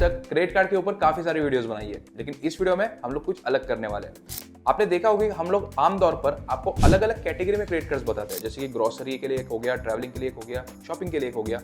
तक credit card के ऊपर काफी सारी वीडियोस बनाई है, लेकिन इस वीडियो में हम लोग कुछ अलग करने वाले हैं। आपने देखा होगा कि हम लोग आमतौर पर आपको अलग अलग कैटेगरी में क्रेडिट कार्ड्स बताते हैं, जैसे कि ग्रोसरी के लिए एक हो गया, ट्रैवलिंग के लिए एक हो गया, शॉपिंग के लिए एक हो गया।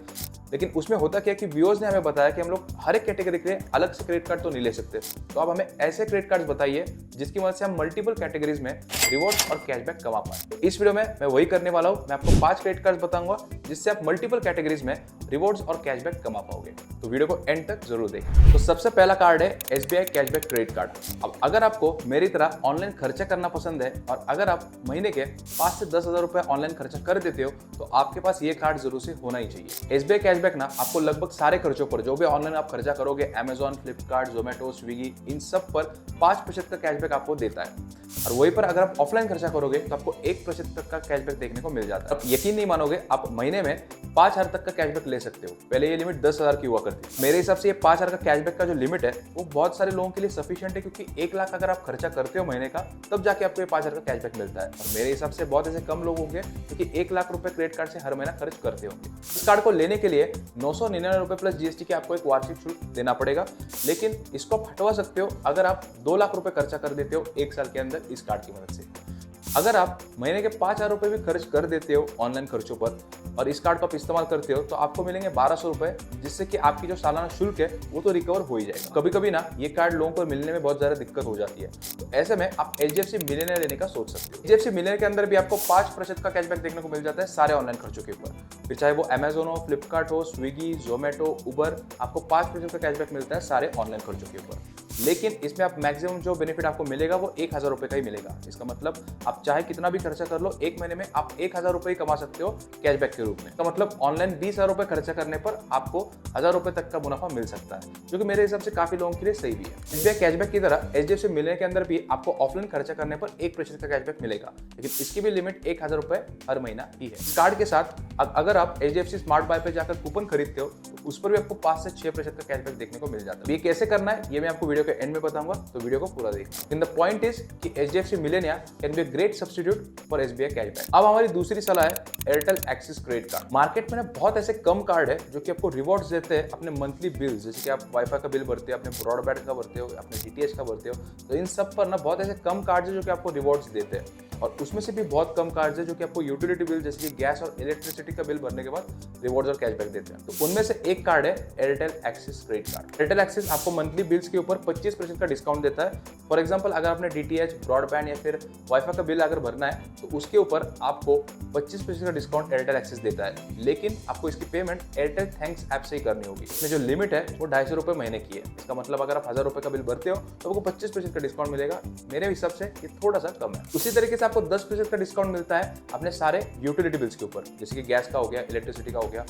लेकिन उसमें होता क्या है कि व्यूअर्स ने हमें बताया कि हम लोग हर एक कैटेगरी के लिए अलग से क्रेडिट कार्ड तो नहीं ले सकते, तो आप हमें ऐसे क्रेडिट कार्ड्स बताइए जिसकी मदद से हम मल्टीपल कैटेगरीज में रिवॉर्ड्स और कैशबैक कमा पाए। इस वीडियो में मैं वही करने वाला हूं। मैं आपको 5 क्रेडिट कार्ड्स बताऊंगा जिससे आप मल्टीपल कैटेगरीज में रिवॉर्ड्स और कैशबैक कमा पाओगे, तो वीडियो को एंड तक जरूर देखें। तो सबसे पहला कार्ड है SBI कैशबैक क्रेडिट कार्ड। अब अगर आपको मेरी तरह ऑनलाइन खर्चा करना पसंद है और अगर आप महीने के 5 से 10 हज़ार रुपए ऑनलाइन खर्चा कर देते हो तो आपके पास ये कार्ड जरूर से होना ही चाहिए। SBI कैशबैक ना आपको लगभग सारे खर्चों पर, जो भी ऑनलाइन आप खर्चा करोगे, Amazon, फ्लिपकार्ट, जोमेटो, स्विगी, इन सब पर 5% का कैशबैक आपको देता है। और वहीं पर अगर आप ऑफलाइन खर्चा करोगे तो आपको 1% तक का कैशबैक देखने को मिल जाता है। आप यकीन नहीं मानोगे, आप महीने में 5,000 तक का कैशबैक ले सकते हो। पहले ये लिमिट 10,000 की हुआ करती। मेरे हिसाब से ये 5,000 का कैशबैक का जो लिमिट है वो बहुत सारे लोगों के लिए सफिशिएंट है, क्योंकि 1 लाख अगर आप खर्चा करते हो महीने का तब जाके आपको ये 5,000 का कैशबैक मिलता है। और मेरे हिसाब से बहुत ऐसे कम लोग होंगे क्योंकि 1 लाख रुपए क्रेडिट कार्ड से हर महीना खर्च करते होंगे। इस कार्ड को लेने के लिए 999 रुपए प्लस GST के आपको एक वार्षिक शुल्क देना पड़ेगा, लेकिन इसको आप हटवा सकते हो अगर आप 2 लाख रुपए खर्चा कर देते हो 1 साल के अंदर इस कार्ड की मदद से। अगर आप महीने के 5,000 रुपए भी खर्च कर देते हो ऑनलाइन खर्चों पर और इस कार्ड को आप इस्तेमाल करते हो तो आपको मिलेंगे 1,200 रुपए, जिससे कि आपकी जो सालाना शुल्क है वो तो रिकवर हो ही जाएगा। कभी कभी ना ये कार्ड लोगों को मिलने में बहुत ज्यादा दिक्कत हो जाती है, तो ऐसे में आप HDFC मिलियनेयर लेने का सोच सकते हो। HDFC मिलियनेयर के अंदर भी आपको 5% का कैशबैक देखने को मिल जाता है सारे ऑनलाइन खर्चों के ऊपर, फिर चाहे वो Amazon हो, फ्लिपकार्ट हो, स्विगी, जोमेटो, उबर, आपको 5% का कैशबैक मिलता है सारे ऑनलाइन खर्चों के ऊपर। लेकिन इसमें आप मैक्सिमम जो बेनिफिट आपको मिलेगा वो 1,000 रुपए का ही मिलेगा। इसका मतलब आप चाहे कितना भी खर्चा कर लो, एक महीने में आप 1,000 रुपए ही कमा सकते हो कैशबैक के रूप में। इसका मतलब ऑनलाइन 20,000 रुपए खर्चा करने पर आपको 1,000 रुपए तक का मुनाफा मिल सकता है, जो कि मेरे हिसाब से काफी लोगों के लिए सही भी है। SBI कैशबैक की तरह HDFC मिलियनेयर के अंदर भी आपको ऑफलाइन खर्चा करने पर 1% का कैशबैक मिलेगा, लेकिन इसकी भी लिमिट 1,000 रुपए हर महीना ही है। इस कार्ड के साथ अगर आप HDFC स्मार्ट बाय पे जाकर कूपन खरीदते हो तो उस पर भी आपको 5 से 6% का कैशबैक देखने को मिल जाता है। ये कैसे करना है ये मैं आपको वीडियो के एंड में बताऊंगा, तो वीडियो को पूरा देखना। इन द पॉइंट इज कि HDFC millionaire can be a great substitute for SBI cashback. अब हमारी दूसरी सलाह है Airtel axis credit card. Market में ना बहुत ऐसे कम कार्ड है जो कि आपको रिवॉर्ड्स देते हैं अपने मंथली बिल्स, जैसे कि आप वाईफाई का बिल भरते हो, अपने ब्रॉडबैंड का भरते हो, अपने DTH का भरते हो, तो इन सब पर ना बहुत ऐसे कम कार्ड है जो कि आपको रिवॉर्ड्स देते हैं। और उसमें से भी बहुत कम कार्ड्स है जो कि आपको यूटिलिटी बिल जैसे कि गैस और इलेक्ट्रिसिटी का बिल भरने के बाद रिवॉर्ड्स और कैशबैक देते हैं। तो उनमें से एक कार्ड है Airtel axis credit card. Airtel axis आपको मंथली बिल्स के ऊपर 25% का डिस्काउंट देता है। फॉर एग्जांपल अगर आपने DTH, ब्रॉडबैंड या फिर वाईफाई का बिल अगर भरना है तो उसके ऊपर आपको 25% का डिस्काउंट एयरटेल एक्सिस देता है, लेकिन आपको इसकी पेमेंट एयरटेल थैंक्स ऐप से ही करनी होगी। इसमें जो लिमिट है वो 250 रुपए महीने की है। इसका मतलब अगर आप 1,000 रुपए का बिल भरते हो तो आपको 25% का डिस्काउंट मिलेगा। मेरे हिसाब से ये थोड़ा सा कम है। उसी तरीके से आपको 10% का डिस्काउंट मिलता है अपने सारे यूटिलिटी बिल्स के ऊपर, जैसे कि गैस का हो गया, इलेक्ट्रिसिटी का हो गया,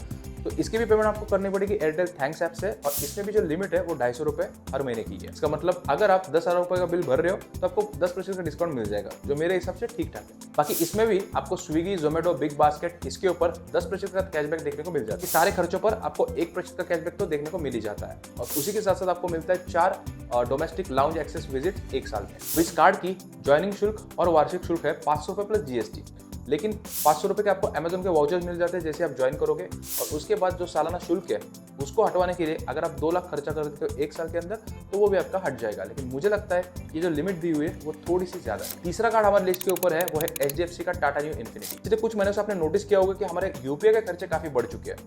तो इसकी भी पेमेंट आपको करनी पड़ेगी एयरटेल थैंक्स ऐप से। और इसमें भी जो लिमिट है वो 250 रुपए हर महीने की है। इसका मतलब अगर आप 10,000 रुपए का बिल भर रहे हो तो आपको 10% का डिस्काउंट मिल जाएगा, जो मेरे हिसाब से ठीक ठाक है। बाकी इसमें भी आपको स्विगी, जोमेटो, बिग बास्केट, इसके ऊपर 10% का कैशबैक देखने को मिल जाता है। सारे खर्चों पर आपको 1% का कैशबैक तो देखने को मिल ही जाता है। और उसी के साथ साथ आपको मिलता है 4 डोमेस्टिक लाउंज एक्सेस विजिट 1 साल में। तो इस कार्ड की ज्वाइनिंग शुल्क और वार्षिक शुल्क है 500 रुपए प्लस GST, लेकिन 500 रुपए के आपको Amazon के वाउचर्स मिल जाते हैं जैसे आप ज्वाइन करोगे। और उसके बाद जो सालाना शुल्क है उसको हटवाने के लिए अगर आप 2 लाख खर्चा कर देते हो 1 साल के अंदर तो वो भी आपका हट जाएगा, लेकिन मुझे लगता है ये जो लिमिट दी हुई है वो थोड़ी सी ज्यादा है। तीसरा कार्ड हमारे लिस्ट के ऊपर है वो है HDFC का टाटा न्यू इन्फिनिटी। पिछले कुछ महीनों से आपने नोटिस किया होगा कि हमारे UPI के खर्चे काफी बढ़ चुके हैं,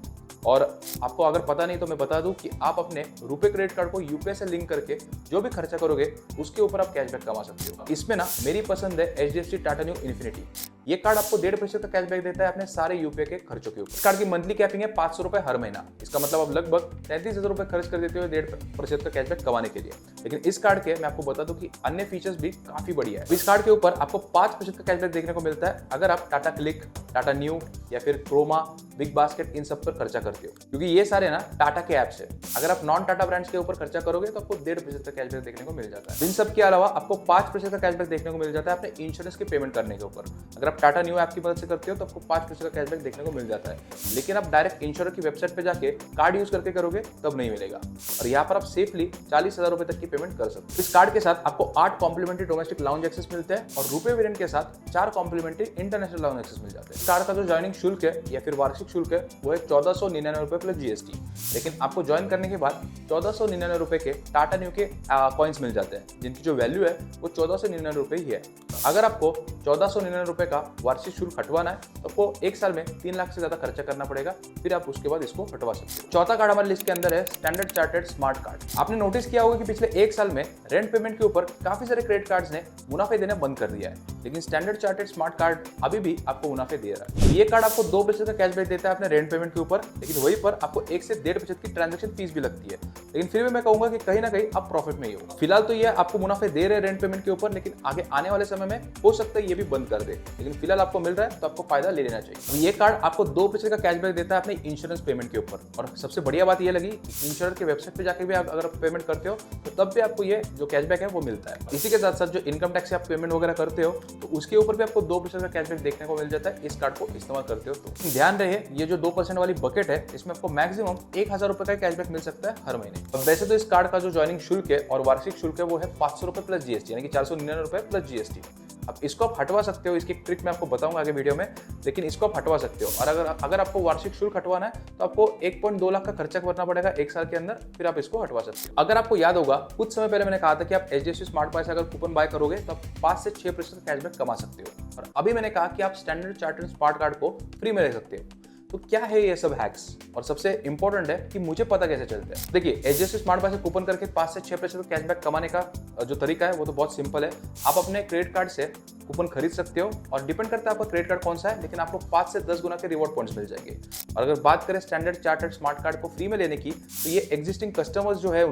और आपको अगर पता नहीं तो मैं बता दूं कि आप अपने रुपे क्रेडिट कार्ड को UPI से लिंक करके जो भी खर्चा करोगे उसके ऊपर आप कैशबैक कमा सकते हो। इसमें ना मेरी पसंद है HDFC टाटा न्यू इन्फिनिटी। ये कार्ड आपको 1.5% का कैशबैक देता है अपने सारे UPI के खर्चों के ऊपर। इस कार्ड की मंथली कैपिंग है 500 रुपए हर महीना। इसका मतलब आप लगभग 33,000 रुपए खर्च कर देते हो 1.5% का कैशबैक कमाने के लिए। लेकिन इस कार्ड के मैं आपको बता दूं कि अन्य फीचर्स भी काफी बढ़िया है। इस कार्ड के ऊपर आपको 5% का कैशबैक देखने को मिलता है अगर आप टाटा क्लिक, टाटा न्यू या फिर क्रोमा, बिग बास्केट, इन सब पर खर्चा करते हो, क्योंकि ये सारे ना टाटा के ऐप्स है। अगर आप नॉन टाटा ब्रांड्स के ऊपर खर्चा करोगे तो आपको 1.5% का कैशबैक देखने को मिल जाता है। इन सब के अलावा आपको 5% का कैशबैक देखने को मिल जाता है अपने इंश्योरेंस की पेमेंट करने के ऊपर। अगर आप टाटा न्यू ऐप की मदद से करते हो तो आपको 5% का कैशबैक देखने को मिल जाता है, लेकिन आप डायरेक्ट इंश्योर की वेबसाइट पे जाके कार्ड यूज करके करोगे तब नहीं मिलेगा। और यहाँ पर आप सेफली 40,000 रुपए तक की पेमेंट कर सकते हो। इस कार्ड के साथ आपको 8 कॉम्प्लीमेंट्री डोमेस्टिक लाउंज एक्सेस मिलते हैं और रुपए वेरिएंट के साथ 4 कॉम्प्लीमेंट्री इंटरनेशनल लाउंज एक्सेस मिल जाते हैं। कार्ड का जो ज्वाइनिंग शुल्क है या फिर वार्षिक शुल्क है वो है 1499 रुपए प्लस जीएसटी, लेकिन आपको ज्वाइन करने के बाद 1499 रुपए के टाटा न्यू के कॉइन्स मिल जाते हैं, जिनकी जो वैल्यू है वो 1499 रुपए ही है। अगर आपको 1499 रुपए का वार्षिक शुल्क हटवाना है तो आपको एक साल में 3 लाख से ज्यादा खर्चा करना पड़ेगा, फिर आप उसके बाद इसको हटवा सकते हो। चौथा कार्ड हमारी लिस्ट के अंदर है स्टैंडर्ड चार्टर्ड स्मार्ट कार्ड। आपने नोटिस किया होगा कि पिछले एक साल में रेंट पेमेंट के ऊपर काफी सारे क्रेडिट कार्ड्स ने मुनाफे देना बंद कर दिया है, लेकिन स्टैंडर्ड चार्टर्ड स्मार्ट कार्ड अभी भी आपको मुनाफे दे रहा है। ये कार्ड आपको 2% का कैशबैक देता है अपने रेंट पेमेंट के ऊपर, लेकिन वहीं पर आपको 1 से 1.5% की ट्रांजेक्शन फीस भी लगती है, लेकिन फिर भी मैं कहूंगा कि कहीं ना कहीं आप प्रॉफिट में ही हो। फिलहाल तो ये आपको मुनाफे दे रहे हैं रेंट पेमेंट के ऊपर, लेकिन आगे आने वाले समय में हो सकता है ये भी बंद कर दे, लेकिन फिलहाल आपको मिल रहा है तो आपको फायदा ले लेना चाहिए। ये कार्ड आपको 2% का कैशबैक देता है अपने इंश्योरेंस पेमेंट के ऊपर, और सबसे बढ़िया बात ये लगी इंश्योरेंस के वेबसाइट पे जाकर भी आप अगर पेमेंट करते हो तो तब भी आपको ये जो कैशबैक है वो मिलता है। इसी के साथ साथ जो इनकम टैक्स से आप पेमेंट वगैरह करते हो तो उसके ऊपर भी आपको 2% का कैशबैक देखने को मिल जाता है इस कार्ड को इस्तेमाल करते हो तो। ध्यान रहे ये जो 2% वाली बकेट है इसमें आपको मैक्सिमम 1000 रुपए का कैशबैक मिल सकता है हर महीने। अब वैसे तो इस कार्ड का जो ज्वाइनिंग शुल्क है और वार्षिक शुल्क है वो है 500 रुपए प्लस जीएसटी, यानी कि 499 रुपए प्लस जीएसटी। अब इसको आप हटवा सकते हो, इसकी ट्रिक मैं आपको बताऊंगा आगे वीडियो में, लेकिन इसको आप हटवा सकते हो। और अगर आपको वार्षिक शुल्क हटवाना है तो आपको 1.2 लाख का खर्चा करना पड़ेगा एक साल के अंदर, फिर आप इसको हटवा सकते हो। अगर आपको याद होगा कुछ समय पहले मैंने कहा था कि आप HDFC स्मार्ट बाय से अगर कूपन बाय करोगे तो आप 5 से 6% कैशबैक कमा सकते हो, और अभी मैंने कहा कि आप स्टैंडर्ड चार्टर्ड स्मार्ट कार्ड को फ्री में ले सकते हो। तो क्या है ये सब हैक्स, और सबसे इंपॉर्टेंट है कि मुझे पता कैसे चलता है। देखिए HDFC स्मार्ट बाय से कूपन करके 5 से 6% कैशबैक कमाने का जो तरीका है वो तो बहुत सिंपल है। आप अपने क्रेडिट कार्ड से कूपन खरीद सकते हो, और डिपेंड करता है आपका क्रेडिट कार्ड कौन सा है, लेकिन आपको 5 से 10 गुना के रिवॉर्ड पॉइंट्स मिल जाएंगे। और अगर बात करें स्टैंडर्ड चार्टर्ड स्मार्ट कार्ड को फ्री में लेने की, तो ये एग्जिस्टिंग कस्टमर्स जो है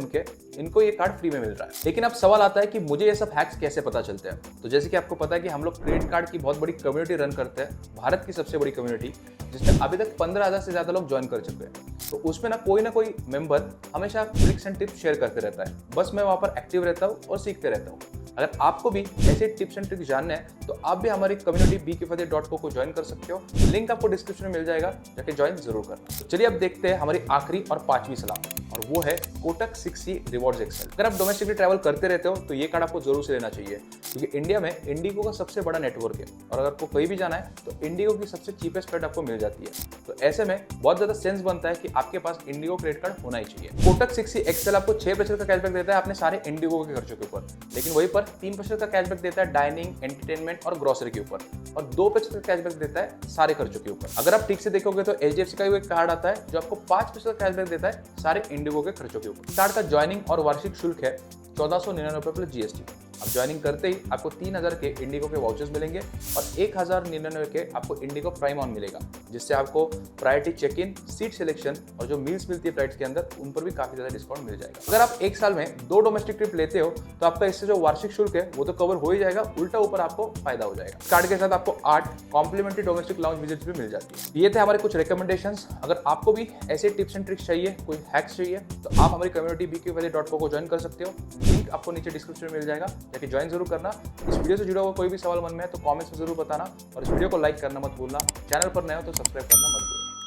इनको ये कार्ड फ्री में मिल रहा है। लेकिन अब सवाल आता है कि मुझे ये सब हैक्स कैसे पता चलते हैं। तो जैसे कि आपको पता है कि हम लोग क्रेडिट कार्ड की बहुत बड़ी कम्युनिटी रन करते हैं, भारत की सबसे बड़ी कम्युनिटी, जिसमें अभी तक 15,000 से ज्यादा लोग ज्वाइन कर चुके हैं। तो उसमें ना कोई मेंबर हमेशा ट्रिक्स एंड टिप्स शेयर करते रहता है, बस मैं वहां पर एक्टिव रहता हूँ और सीखते रहता हूँ। अगर आपको भी ऐसे टिप्स एंड ट्रिक्स जानने हैं तो आप भी हमारी कम्युनिटी bkfadhir.co को ज्वाइन कर सकते हो, लिंक आपको डिस्क्रिप्शन में मिल जाएगा, जाके ज्वाइन जरूर करना। तो चलिए अब देखते हैं हमारी आखिरी और 5वीं सलाह, और वो है कोटक 6C रिवॉर्ड्स एक्सेल। अगर आप डोमेस्टिकली ट्रैवल करते रहते हो तो ये कार्ड आपको जरूर से लेना चाहिए, क्योंकि इंडिया में इंडिगो का सबसे बड़ा नेटवर्क है, और अगर आपको कहीं भी जाना है तो इंडिगो की सबसे चीपेस्ट फ्लाइट आपको मिल जाती है। तो ऐसे में बहुत ज्यादा सेंस बनता है कि आपके पास इंडिगो क्रेडिट कार्ड होना ही चाहिए। कोटक 6C एक्सेल आपको 6% का कैशबैक देता है अपने सारे इंडिगो के खर्चों के ऊपर, लेकिन वहीं पर 3% का कैशबैक देता है डाइनिंग, एंटरटेनमेंट और ग्रोसरी के ऊपर, और 2% का कैशबैक देता है सारे खर्चों के ऊपर। अगर आप ठीक से देखोगे तो HDFC का एक कार्ड आता है जो आपको 5% का कैशबैक देता है सारे इंडिगो के खर्चों के ऊपर। कार्ड का ज्वाइनिंग और वार्षिक शुल्क है 1499 रुपए प्लस जीएसटी। अब ज्वाइनिंग करते ही आपको 3000 के इंडिगो के वाउचर्स मिलेंगे और 1099 के आपको इंडिगो प्राइम ऑन मिलेगा, जिससे आपको priority check in, seat selection और जो मील्स मिलती है फ्लाइट्स के अंदर उन पर भी काफी ज्यादा डिस्काउंट मिल जाएगा। अगर आप एक साल में 2 डोमेस्टिक ट्रिप लेते हो तो आपका इससे जो वार्षिक शुल्क है वो तो कवर हो ही जाएगा, उल्टा ऊपर आपको फायदा हो जाएगा। कार्ड के साथ आपको 8 कॉम्प्लीमेंट्री डोमेस्टिक लाउंज विजिट्स भी मिल जाती है। ये थे हमारे कुछ रिकमेंडेशंस। अगर आपको भी ऐसे टिप्स एंड ट्रिक्स चाहिए, कोई हैक्स चाहिए, तो आप हमारी कम्युनिटी bkfadhir.co को ज्वाइन कर सकते हो, लिंक आपको नीचे डिस्क्रिप्शन में मिल जाएगा, जाके ज्वाइन जरूर करना। इस वीडियो से जुड़ा हुआ कोई भी सवाल मन में है तो कमेंट्स में जरूर बताना, और इस वीडियो को लाइक करना मत भूलना। चैनल पर नए हो तो सब्सक्राइब करना